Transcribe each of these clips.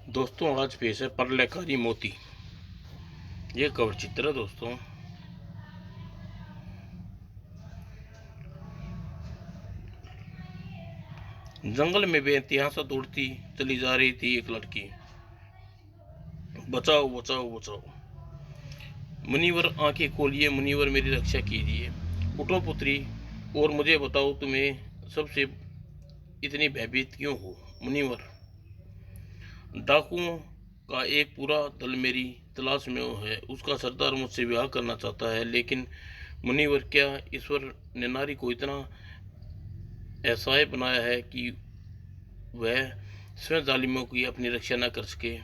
दोस्तों आज पेश है प्रलयकारी मोती। ये कवर चित्र है दोस्तों। जंगल में बेइंतहा सा दौड़ती चली जा रही थी एक लड़की। बचाओ बचाओ बचाओ। मुनिवर आंखें खोलिए, मुनिवर मेरी रक्षा कीजिए। उठो पुत्री और मुझे बताओ तुम्हें सबसे इतनी भयभीत क्यों हो। मुनिवर, डाकुओं का एक पूरा दल मेरी तलाश में है। उसका सरदार मुझसे विवाह करना चाहता है, लेकिन मुनिवर क्या ईश्वर ने नारी को इतना ऐसा बनाया है कि वह स्वयं जालिमों की अपनी रक्षा न कर सके।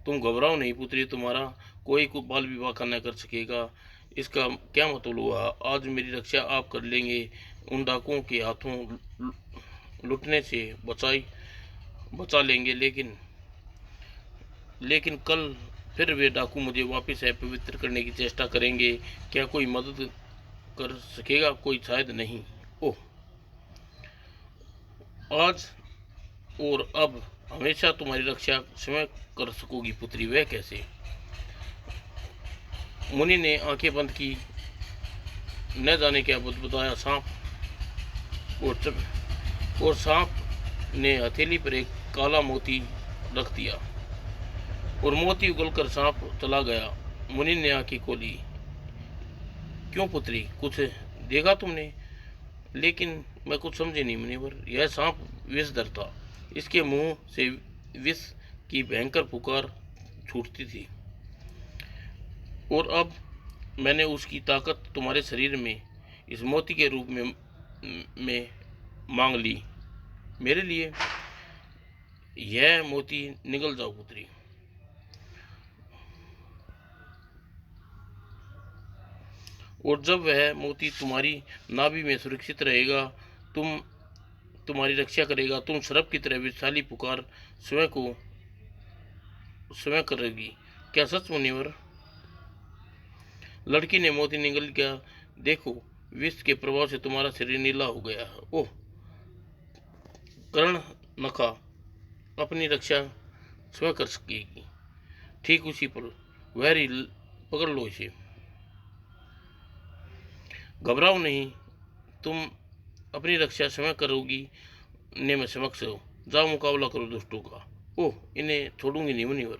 तुम घबराओ नहीं पुत्री, तुम्हारा कोई को बाल विवाह का न कर सकेगा। इसका क्या मतलब हुआ? आज मेरी रक्षा आप कर लेंगे, उन डाकुओं के हाथों लुटने से बचा लेंगे, लेकिन कल फिर वे डाकू मुझे वापस अपवित्र करने की चेष्टा करेंगे। क्या कोई मदद कर सकेगा? कोई शायद नहीं। ओह, आज और अब हमेशा तुम्हारी रक्षा स्वयं कर सकोगी पुत्री। वह कैसे? मुनि ने आंखें बंद की। न जाने क्या बताया सांप। और सांप ने हथेली पर एक काला मोती रख दिया और मोती उगलकर सांप चला गया। मुनि ने आंखें खोली। क्यों पुत्री, कुछ देखा तुमने? लेकिन मैं कुछ समझे नहीं मुनिवर। यह सांप विषधर था। इसके मुंह से विष की भयंकर पुकार छूटती थी, और अब मैंने उसकी ताकत तुम्हारे शरीर में इस मोती के रूप में मांग ली। मेरे लिए यह मोती निगल जाओ पुत्री। और जब वह मोती तुम्हारी नाभि में सुरक्षित रहेगा, तुम्हारी रक्षा करेगा, तुम सर्प की तरह विशाली पुकार स्वयं करेगी। क्या सच मुनिवर? लड़की ने मोती निगल गया। देखो, विष के प्रभाव से तुम्हारा शरीर नीला हो गया है। ओह, कर्ण नखा अपनी रक्षा स्वयं कर सकेगी। ठीक उसी पर वह पकड़ लो इसे। घबराओ नहीं, तुम अपनी रक्षा स्वयं करोगी। ने मैं समक्ष हो, जाओ मुकाबला करो दुष्टों का। ओह, इन्हें छोड़ूंगी नहीं मुनिवर।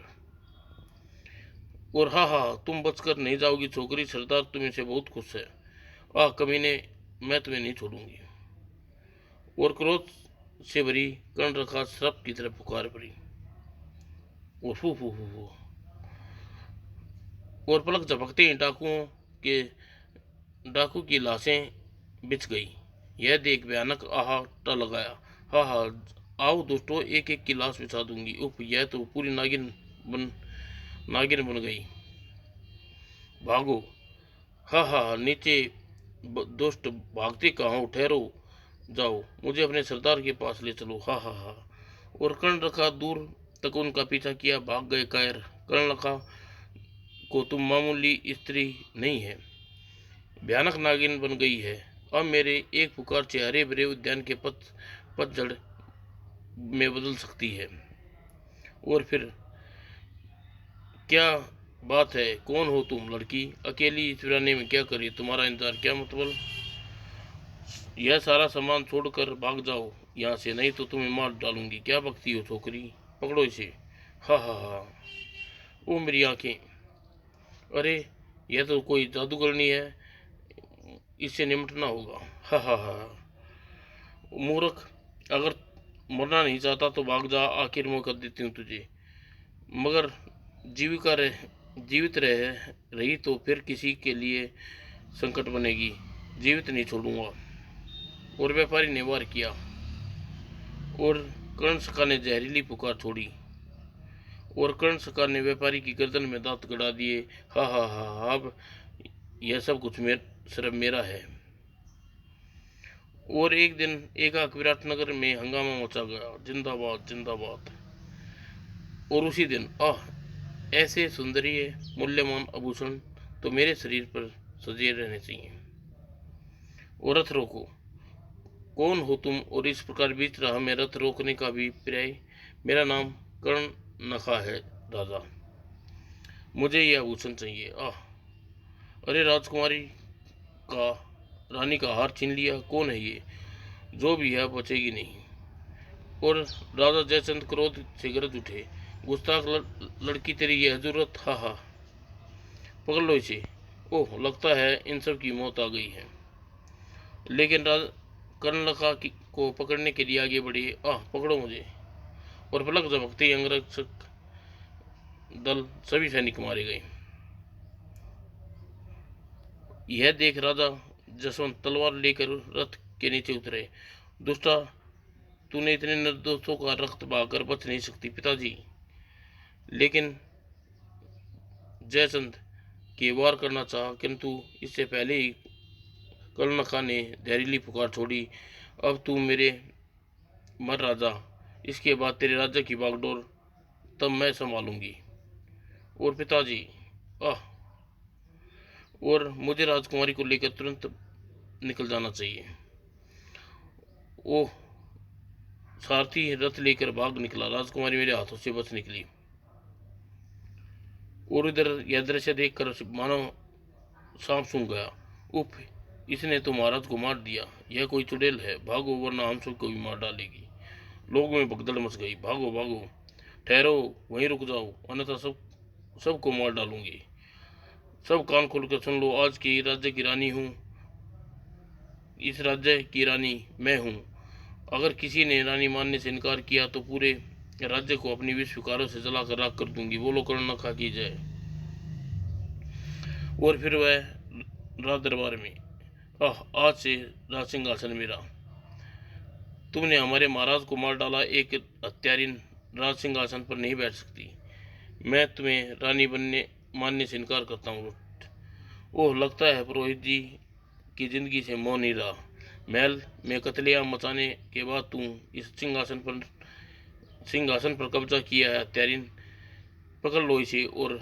और हाँ हाँ, तुम बचकर नहीं जाओगी छोकरी, सरदार तुम्हें से बहुत खुश है। आह कमीने, मैं तुम्हें नहीं छोड़ूंगी। और क्रोध से भरी कर्ण रखा सर्प की तरफ पुकार पड़ी। और फू फू फू फू, और पलक झपकते ही डाकू की लाशें बिछ गई। यह देख भयानक आहट लगाया। हाँ हाँ, आओ दोस्तों, एक एक की लाश बिछा दूंगी। उफ, यह तो पूरी नागिन बन गई। भागो। हाँ हाँ, नीचे दोस्त भागते कहाँ हो? ठहरो, जाओ, मुझे अपने सरदार के पास ले चलो। हाँ हाँ हाँ। और कर्ण रखा दूर तक उनका पीछा किया। भाग गए कायर। कर्ण रखा को तुम मामूली स्त्री नहीं है, भयानक नागिन बन गई है। अब मेरे एक पुकार से हरे भरे उद्यान के पतझड़ में बदल सकती है। और फिर क्या बात है? कौन हो तुम लड़की? अकेली इस वीराने में क्या करी? तुम्हारा इंतजार क्या मतलब? यह सारा सामान छोड़कर भाग जाओ यहाँ से, नहीं तो तुम्हें मार डालूंगी। क्या बकती हो छोकरी? पकड़ो इसे। हा हा हा। ओ मेरी आंखें। अरे, यह तो कोई जादूगरनी है, इससे निपटना होगा। हा हा हा। मूर्ख, अगर मरना नहीं चाहता तो भाग जा, आखिर मौका देती हूँ तुझे। मगर जीवित रही तो फिर किसी के लिए संकट बनेगी। जीवित नहीं छोड़ूंगा। और व्यापारी ने वार किया, और कर्णशका ने जहरीली पुकार छोड़ी, और कर्णशका ने व्यापारी की गर्दन में दांत गड़ा दिए। हा हा हा, अब यह सब कुछ सिर्फ मेरा है। और एक दिन एकाक विराटनगर में हंगामा मचा गया। जिंदाबाद जिंदाबाद। और उसी दिन ऐसे सुंदरीय मूल्यवान आभूषण तो मेरे शरीर पर सजे रहने चाहिए। और रथ रोको। कौन हो तुम? और इस प्रकार बीच राह में रथ रोकने का भी पर्याय? मेरा नाम कर्ण नखा है राजा, मुझे यह आभूषण चाहिए। आह! अरे राजकुमारी का रानी का हार छीन लिया, कौन है ये? जो भी है बचेगी नहीं। और राजा जयचंद क्रोध से गरज उठे, गुस्ताख लड़की तेरी यह जरूरत, हा हा, पकड़ लो इसे। ओह, लगता है इन सब की मौत आ गई है। लेकिन कर्णलता को पकड़ने के लिए आगे बढ़े। आह, पकड़ो मुझे। और पलक झपकते ही अंगरक्षक दल सभी सैनिक मारे गए। यह देख राजा जसवंत तलवार लेकर रथ के नीचे उतरे। दुष्टा, तूने इतने निर्दोषों का रक्त बहाकर बच नहीं सकती पिताजी। लेकिन जयचंद के वार करना चाहा, किंतु इससे पहले ही कर्णखा ने जहरीली पुकार छोड़ी। अब तू मेरे मर राजा, इसके बाद तेरे राज्य की बागडोर तब मैं संभालूंगी। और पिताजी, आह, और मुझे राजकुमारी को लेकर तुरंत निकल जाना चाहिए। ओह, सारथी रथ लेकर भाग निकला, राजकुमारी मेरे हाथों से बच निकली। और इधर यह दृश्य देखकर मानो सांप सूंघ गया। उफ, इसने तो महाराज को मार दिया, यह कोई चुड़ैल है, भागो वरना हम सबको भी मार डालेगी। लोगों में भगदड़ मच गई। भागो भागो, ठहरो, वहीं रुक जाओ, अन्यथा सबको मार डालूंगी। सब कान खोलकर सुन लो, आज की राज्य की रानी हूँ, इस राज्य की रानी मैं हूँ। अगर किसी ने रानी मानने से इनकार किया तो पूरे राज्य को अपनी विष विकारों से जलाकर राख कर दूंगी। बोलो कर्णखा की जय। और फिर वह राज दरबार में, आह, आज से राज सिंहासन मेरा। तुमने हमारे महाराज को मार डाला, एक हत्यारिन राज सिंहासन पर नहीं बैठ सकती। मैं तुम्हें रानी बनने मानने से इनकार करता हूँ। ओह, लगता है पुरोहित जी की जिंदगी से मोह नहीं रहा। महल में कत्लेआम मचाने के बाद तू इस सिंहासन पर कब्जा किया है हत्यारिन। पकड़ लो इसे और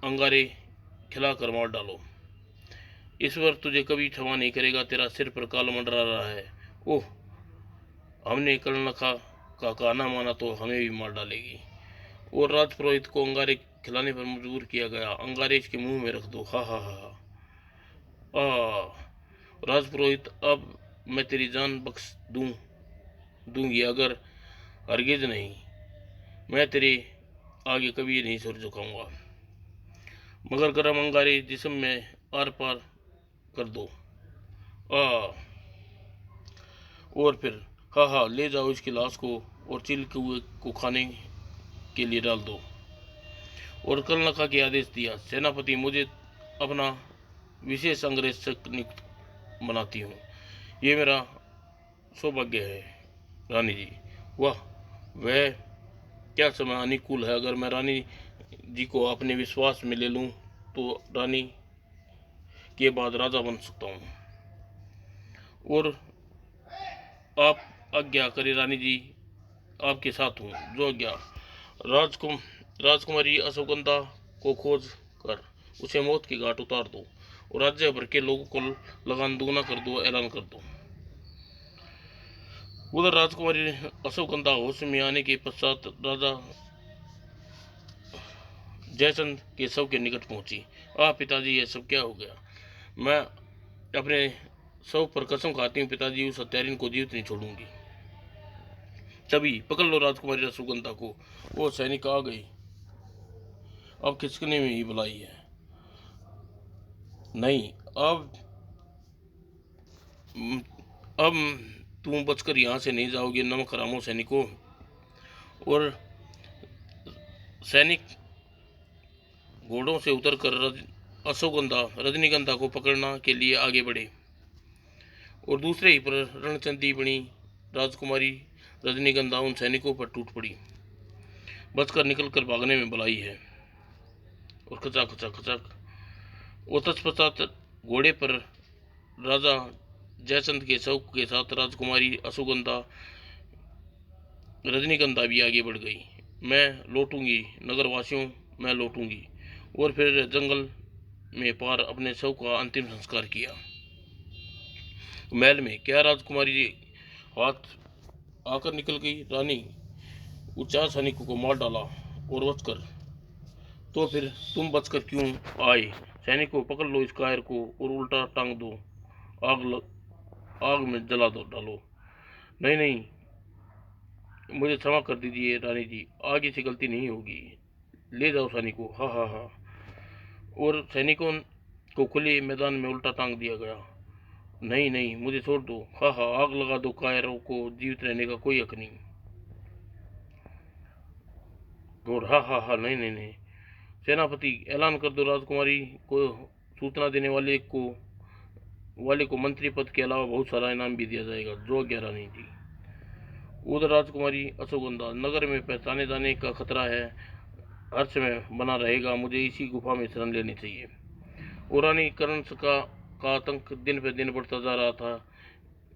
अंगारे खिलाकर मार डालो। ईश्वर तुझे कभी क्षमा नहीं करेगा, तेरा सिर पर काल मंडरा रहा है। ओह, हमने कर्णखा का कहना माना तो हमें भी मार डालेगी। और राजपुरोहित को अंगारे खिलाने पर मजबूर किया गया। अंगारे इसके मुंह में रख दो, हा हा हा। राजपुरोहित, अब मैं तेरी जान बख्श दूंगी, अगर हरगिज नहीं। मैं तेरे आगे कभी नहीं सिर झुकाऊंगा, मगर गर्म अंगारे जिस्म में आर पार कर दो। आ और फिर हा हा, ले जाओ इसकी लाश को और चिल कुएं को खाने के लिए डाल दो। और कर्णखा के आदेश दिया, सेनापति, मुझे अपना विशेष अंगरक्षक नियुक्त बनाती हूँ। ये मेरा सौभाग्य है रानी जी। वाह, वह क्या समय अनुकूल है। अगर मैं रानी जी को अपने विश्वास में ले लूँ तो रानी के बाद राजा बन सकता हूँ। और आप आज्ञा करें रानी जी, आपके साथ हूँ, जो आज्ञा। राजकुमारी अश्वगंधा को खोज कर उसे मौत की घाट उतार दो और राज्य भर के लोगों को लगान दुगना कर दो, ऐलान कर दो। उधर राजकुमारी अश्वगंधा होश में आने के पश्चात राजा जयचंद के शव के निकट पहुंची। आह पिताजी, यह सब क्या हो गया? मैं अपने शव पर कसम खाती हूँ पिताजी, उस हत्यारिन को जीवित नहीं छोड़ूंगी। तभी पकड़ लो राजकुमारी अश्वगंधा को। वो सैनिक आ गई। अब खिसकने में ही बुलाई है। नहीं, अब तुम बचकर यहाँ से नहीं जाओगे नमक हरामों सैनिकों। और सैनिक घोड़ों से उतरकर अश्वगंधा रजनीगंधा को पकड़ना के लिए आगे बढ़े। और दूसरे ही पर रणचंदी बनी राजकुमारी रजनीगंधा उन सैनिकों पर टूट पड़ी। बचकर निकलकर भागने में भलाई है। और खचाक खचाक खचाक वो तत्पश्चात घोड़े पर राजा जयचंद के शव के साथ राजकुमारी अश्वगंधा रजनीगंधा भी आगे बढ़ गई। मैं लौटूंगी नगरवासियों, मैं लौटूंगी। और फिर जंगल में पार अपने शव का अंतिम संस्कार किया। महल में क्या राजकुमारी जी हाथ आकर निकल गई। रानी, वो 4 सैनिकों को मार डाला और बचकर, तो फिर तुम बचकर क्यों आए? सैनिकों, पकड़ लो इस कायर को और उल्टा टांग दो, आग में जला दो डालो। नहीं नहीं, मुझे क्षमा कर दीजिए रानी जी, आगे से गलती नहीं होगी। ले जाओ सैनिकों। हा हा हा। और सैनिकों को खुले मैदान में उल्टा टांग दिया गया। नहीं नहीं, मुझे छोड़ दो। हा हा, आग लगा दो, कायरों को जीवित रहने का कोई हक नहीं। और हा हा हा, नहीं नहीं नहीं। सेनापति, ऐलान कर दो, राजकुमारी को सूचना देने वाले को मंत्री पद के अलावा बहुत सारा इनाम भी दिया जाएगा। जो आज्ञा रानी जी। उधर राजकुमारी अशोकगंधा, नगर में पहचाने जाने का खतरा है, हर समय बना रहेगा, मुझे इसी गुफा में शरण लेनी चाहिए। और रानी करण का आतंक दिन पे दिन बढ़ता जा रहा था।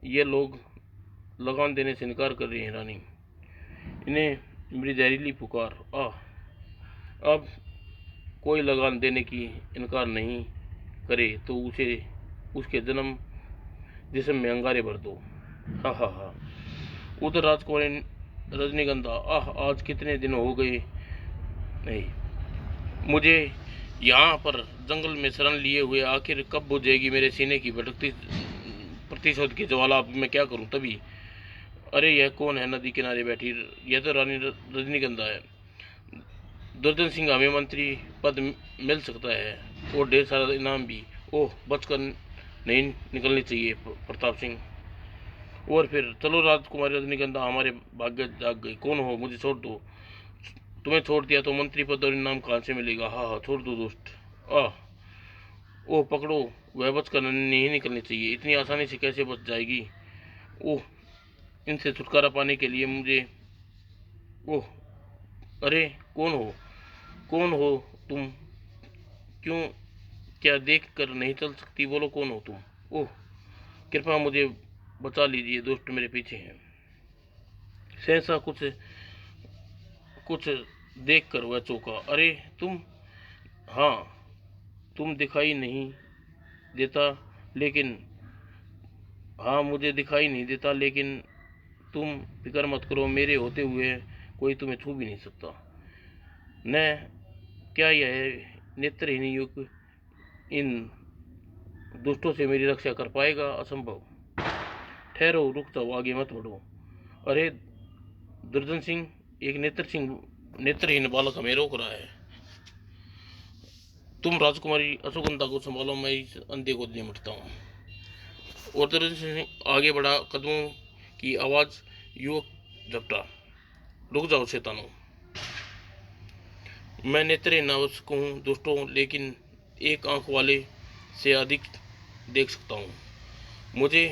ये लोग लगान देने से इनकार कर रहे हैं रानी, इन्हें मेरी जहरीली पुकार। अब कोई लगान देने की इनकार नहीं करे तो उसे उसके जन्म जिस्म में अंगारे भर दो। हा हा हा। उधर राजकुमारी रजनीगंधा, आज कितने दिन हो गए नहीं, मुझे यहाँ पर जंगल में शरण लिए हुए, आखिर कब बुझेगी मेरे सीने की भटकती प्रतिशोध की ज्वाला? अब मैं क्या करूं? तभी, अरे यह कौन है नदी किनारे बैठी? यह तो रानी रजनीगंधा है। दुर्जन सिंह, हमें मंत्री पद मिल सकता है और ढेर सारा इनाम भी। ओह, बचकर नहीं निकलनी चाहिए प्रताप सिंह। और फिर चलो राजकुमारी रजनीगंधा, हमारे भाग्य जाग गई। कौन हो? मुझे छोड़ दो। तुम्हें छोड़ दिया तो मंत्री पद और इनाम कहाँ से मिलेगा? हाँ हाँ, छोड़ दो दोस्त। ओह, पकड़ो, वह बचकर नहीं निकलनी चाहिए। इतनी आसानी से कैसे बच जाएगी? ओह, इनसे छुटकारा पाने के लिए मुझे। ओह, अरे कौन हो? कौन हो तुम? क्यों, क्या देख कर नहीं चल सकती? बोलो, कौन हो तुम? ओह, कृपया मुझे बचा लीजिए, दोस्त मेरे पीछे हैं। सहसा कुछ कुछ देख कर वह चौंका। अरे तुम? हाँ, तुम दिखाई नहीं देता लेकिन, हाँ मुझे दिखाई नहीं देता लेकिन तुम फिक्र मत करो, मेरे होते हुए कोई तुम्हें छू भी नहीं सकता। न क्या यह नेत्रहीन युग इन दुष्टों से मेरी रक्षा कर पाएगा? असंभव। ठहरो, रुक जाओ, आगे मत बढ़ो। अरे दुर्जन सिंह, एक नेत्रहीन बालक हमें रोक रहा है। तुम राजकुमारी अशोकगंधा को संभालो, मैं इस अंधे को निपटता हूँ। और दुर्जन सिंह आगे बढ़ा, कदमों की आवाज युवक झपटा। रुक जाओ शैतानों, मैं नेत्रहीन आवश्यक हूँ दोस्तों, लेकिन एक आंख वाले से अधिक देख सकता हूँ। मुझे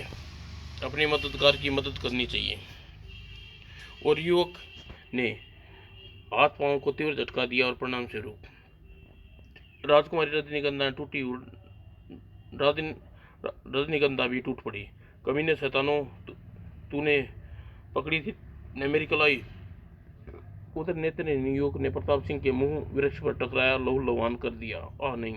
अपने मददगार की मदद करनी चाहिए। और युवक ने हाथ पांव को तीव्र झटका दिया और प्रणाम स्वरूप राजकुमारी रजनीगंधा टूटी रजनीगंधा भी टूट पड़ी। कमीने शैतानों, तूने पकड़ी थी ने मेरी कलाई। उधर नेत्रहीन युवक ने प्रताप सिंह के मुंह वृक्ष पर टकराया, लहू लुहान कर दिया। नहीं।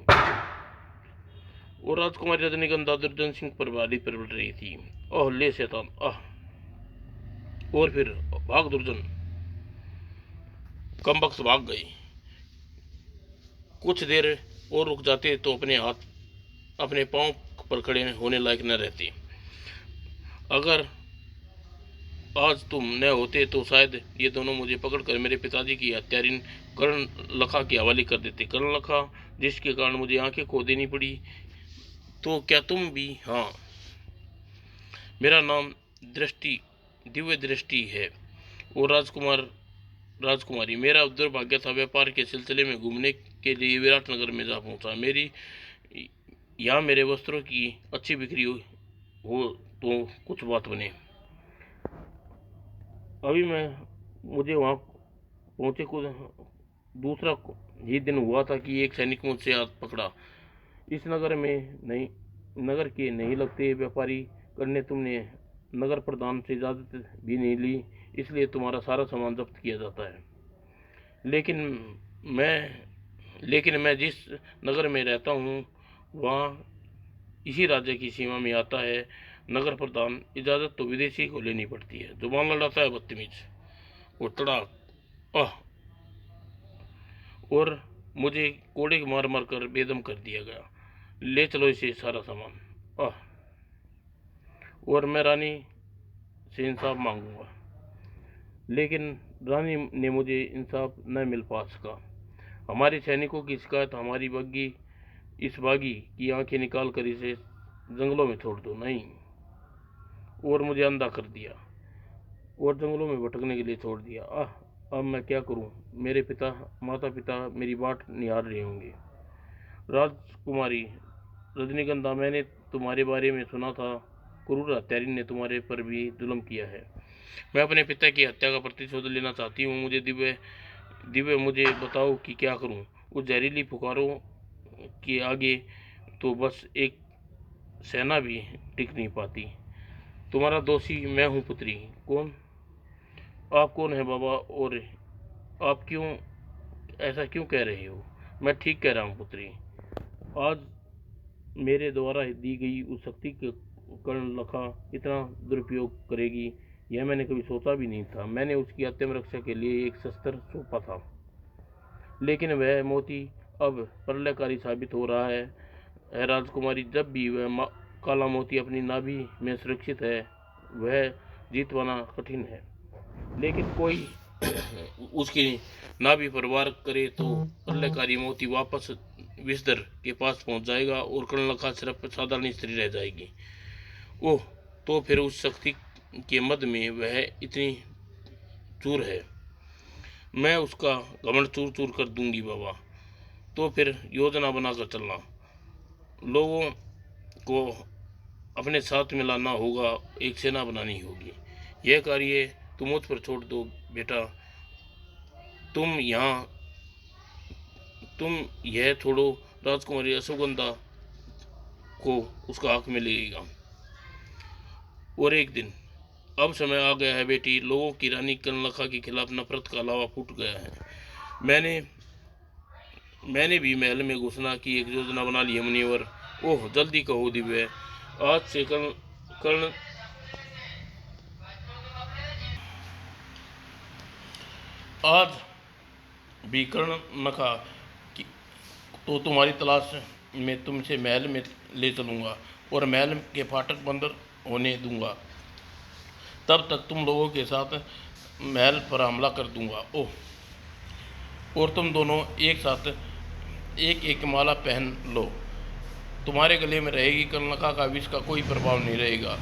और राजकुमारी रजनीगंधा दुर्जन सिंह पर भारी पर बढ़ रही थी। ले शैतान, और फिर भाग दुर्जन। कमबख्त भाग गई। कुछ देर और रुक जाते तो अपने पांव पर खड़े होने लायक न रहते। अगर आज तुम न होते तो शायद ये दोनों मुझे पकड़कर मेरे पिताजी की हत्यारिन कर्ण लखा के हवाले कर देते। कर्ण लखा, जिसके कारण मुझे आंखें खो देनी पड़ी। तो क्या तुम भी? हाँ, मेरा नाम दिव्य दृष्टि है। और राजकुमारी, मेरा दुर्भाग्य था व्यापार के सिलसिले में घूमने के लिए विराटनगर में जा पहुंचा। यहाँ मेरे वस्त्रों की अच्छी बिक्री हो तो कुछ बात बने। अभी मुझे वहाँ पहुंचे कुछ दूसरा ही दिन हुआ था कि एक सैनिक मुझसे हाथ पकड़ा। इस नगर के नहीं लगते व्यापारी करने तुमने नगर प्रधान से इजाज़त भी नहीं ली, इसलिए तुम्हारा सारा सामान जब्त किया जाता है। लेकिन मैं जिस नगर में रहता हूँ वहाँ इसी राज्य की सीमा में आता है। नगर प्रधान इजाज़त तो विदेशी को लेनी पड़ती है। जुबान लड़ाता है बदतमीज। वो तड़ाक, और मुझे कोड़े मार मार कर बेदम कर दिया गया। ले चलो इसे सारा सामान। आह! और मैं रानी से इंसाफ मांगूंगा, लेकिन रानी ने मुझे इंसाफ न मिल पा सका। हमारे सैनिकों की शिकायत हमारी बग्गी इस बागी की आंखें निकाल कर इसे जंगलों में छोड़ दो, नहीं, और मुझे अंधा कर दिया और जंगलों में भटकने के लिए छोड़ दिया। अब मैं क्या करूं? मेरे माता पिता मेरी बाट निहार रहे होंगे। राजकुमारी रजनीगंधा, मैंने तुम्हारे बारे में सुना था, क्रूर हत्यारी ने तुम्हारे पर भी जुल्म किया है। मैं अपने पिता की हत्या का प्रतिशोध लेना चाहती हूँ। मुझे दिव्य दिव्य मुझे बताओ कि क्या करूँ। उस जहरीली पुकारों के आगे तो बस एक सेना भी टिक नहीं पाती। तुम्हारा दोषी मैं हूँ पुत्री। कौन? आप कौन है बाबा, और आप ऐसा क्यों कह रहे हो? मैं ठीक कह रहा हूँ पुत्री। आज मेरे द्वारा दी गई उस शक्ति के कर्णलखा इतना दुरुपयोग करेगी, यह मैंने कभी सोचा भी नहीं था। मैंने उसकी आत्मरक्षा के लिए एक शस्त्र सौंपा था, लेकिन वह मोती अब प्रलयकारी साबित हो रहा है राजकुमारी। जब भी वह काला मोती अपनी नाभि में सुरक्षित है, वह जीत पाना कठिन है, लेकिन कोई उसकी नाभि पर वार करे तो प्रलयकारी मोती वापस विषधर के पास पहुंच जाएगा और कर्णलखा सिर्फ साधारण स्त्री रह जाएगी। ओह, तो फिर उस शक्ति के मद में वह इतनी चूर है, मैं उसका घमंड चूर चूर कर दूंगी बाबा। तो फिर योजना बनाकर चलना, लोगों को अपने साथ मिलाना होगा, एक सेना बनानी होगी। यह कार्य तुम मुझ पर छोड़ दो बेटा। तुम यहाँ तुम यह छोड़ो, राजकुमारी अश्वगंधा को उसका हक मिलेगा। और एक दिन अब समय आ गया है बेटी, लोगों की रानी कर्णलखा के खिलाफ नफरत का लावा फूट गया है। मैंने भी महल में घुसना की एक योजना बना ली है मुनिवर। ओह, जल्दी कहो दिव्य। आज से कर्ण आज भी कर्णनखा तो तुम्हारी तलाश में तुमसे महल में ले चलूँगा और महल के फाटक बंद होने दूंगा। तब तक तुम लोगों के साथ महल पर हमला कर दूंगा। ओह, और तुम दोनों एक साथ एक एक माला पहन लो। तुम्हारे गले में रहेगी, कर्णलखा का विष का कोई प्रभाव नहीं रहेगा।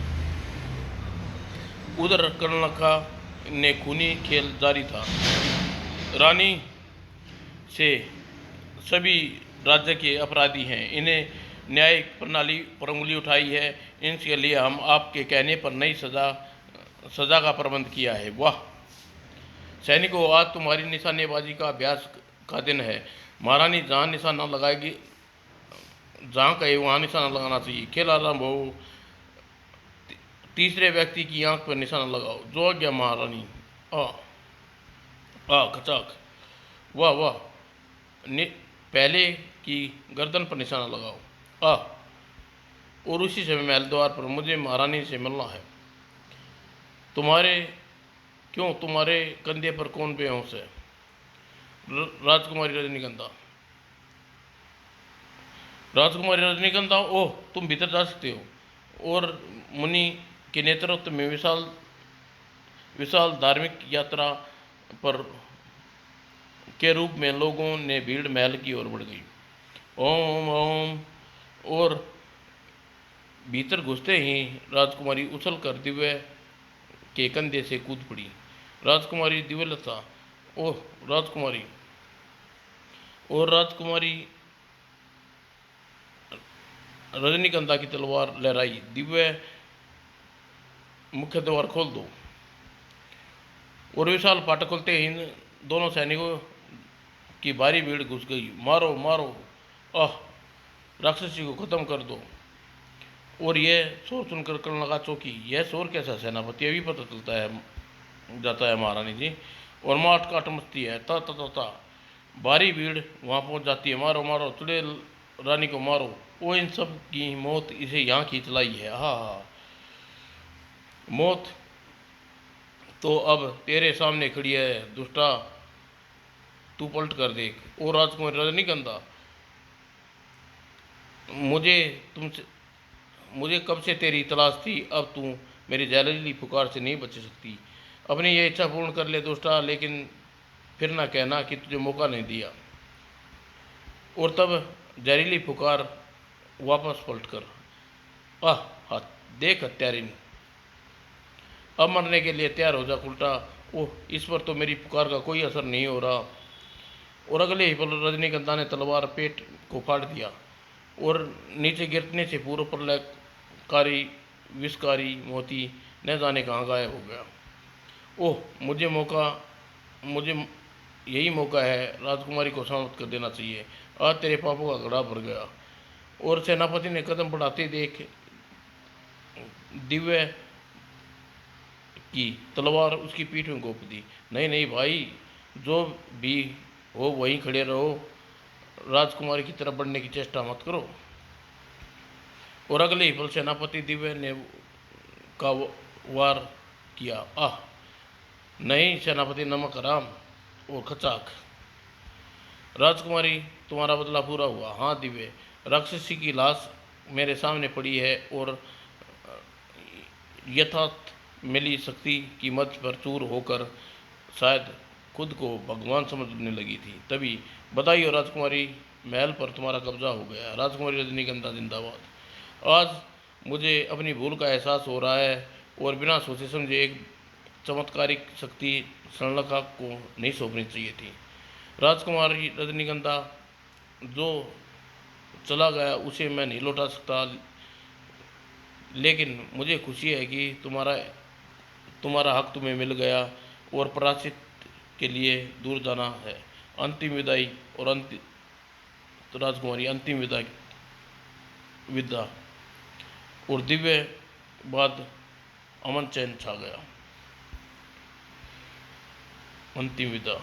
उधर कर्णलखा ने खूनी खेल जारी था। रानी से सभी राज्य के अपराधी हैं, इन्हें न्यायिक प्रणाली पर उंगली उठाई है। इनके लिए हम आपके कहने पर नई सजा का प्रबंध किया है। वाह सैनिकों, आज तुम्हारी निशानेबाजी का अभ्यास का दिन है। महारानी जहाँ निशाना लगाएगी, जहाँ कहे वहाँ निशाना लगाना चाहिए। खेल आरंभ हो। तीसरे व्यक्ति की आंख पर निशाना लगाओ। जो आज्ञा महारानी। आ आ खचाक। वाह वाह। पहले की गर्दन पर निशाना लगाओ। और उसी समय महल द्वार पर मुझे महारानी से मिलना है। तुम्हारे कंधे पर कौन बेहोश है? राजकुमारी रजनीगंधा। ओह, तुम भीतर जा सकते हो। और मुनि के नेतृत्व में विशाल धार्मिक यात्रा पर के रूप में लोगों ने भीड़ महल की ओर बढ़ गई। ओम ओम। और भीतर घुसते ही राजकुमारी उछल कर दिव्य के कंधे से कूद पड़ी। राजकुमारी दिव्यलता। ओह राजकुमारी। और राजकुमारी रजनीगंधा की तलवार लहराई। दिव्य, मुख्य द्वार खोल दो। और विशाल फाटक खुलते ही दोनों सैनिकों की भारी भीड़ घुस गई। मारो मारो। राक्षसी को खत्म कर दो। और यह शोर सुनकर कर्णलखा चौंकी। यह शोर कैसा सेनापति? अभी पता जाता है महारानी जी। और माट काट मचती है। ता ता ता ता। भारी भीड़ वहाँ पहुँच जाती है। मारो मारो, चुड़ैल रानी को मारो। वो इन सब की मौत इसे यहाँ खींच लाई है। हा। मौत तो अब तेरे सामने खड़ी है दुष्टा। तू पलट कर देख। और राजकुमारी रजनीगंधा, मुझे तुमसे मुझे कब से तेरी तलाश थी, अब तू मेरी जहरीली पुकार से नहीं बच सकती। अपनी ये इच्छा पूर्ण कर ले दोस्ता, लेकिन फिर ना कहना कि तुझे मौका नहीं दिया। और तब जहरीली पुकार वापस पलट कर, आह हाँ, देख हत्यारिन, अब मरने के लिए तैयार हो जा उल्टा। ओह, इस पर तो मेरी पुकार का कोई असर नहीं हो रहा। और अगले ही पल रजनीगंधा ने तलवार पेट को फाड़ दिया और नीचे गिरने से पूर्व प्रलयकारी विषकारी मोती न जाने कहाँ गायब हो गया। ओह, मुझे यही मौका है, राजकुमारी को समाप्त कर देना चाहिए। आज तेरे पापों का घड़ा भर गया। और सेनापति ने कदम बढ़ाते देख दिव्य की तलवार उसकी पीठ में घोंप दी। नहीं नहीं भाई, जो भी हो वहीं खड़े रहो, राजकुमारी की तरफ बढ़ने की चेष्टा मत करो। और अगले ही पल सेनापति दिव्य ने का वार किया। आह नहीं सेनापति, नमक हराम। और खचाक, राजकुमारी तुम्हारा बदला पूरा हुआ। हाँ दिव्य, राक्षसी की लाश मेरे सामने पड़ी है और यथार्थ मिली शक्ति की मध्य पर चूर होकर शायद खुद को भगवान समझने लगी थी। तभी बधाई हो राजकुमारी, महल पर तुम्हारा कब्जा हो गया। राजकुमारी रजनीगंधा जिंदाबाद। आज मुझे अपनी भूल का एहसास हो रहा है और बिना सोचे समझे एक चमत्कारिक शक्ति स्वर्णरेखा को नहीं सौंपनी चाहिए थी। राजकुमारी रजनीगंधा, जो चला गया उसे मैं नहीं लौटा सकता, लेकिन मुझे खुशी है कि तुम्हारा हक तुम्हें मिल गया और प्रायश्चित के लिए दूर जाना है। अंतिम विदाई और तो राजकुमारी अंतिम विदा और दिव्य बाद अमन चैन छा गया। अंतिम विदा।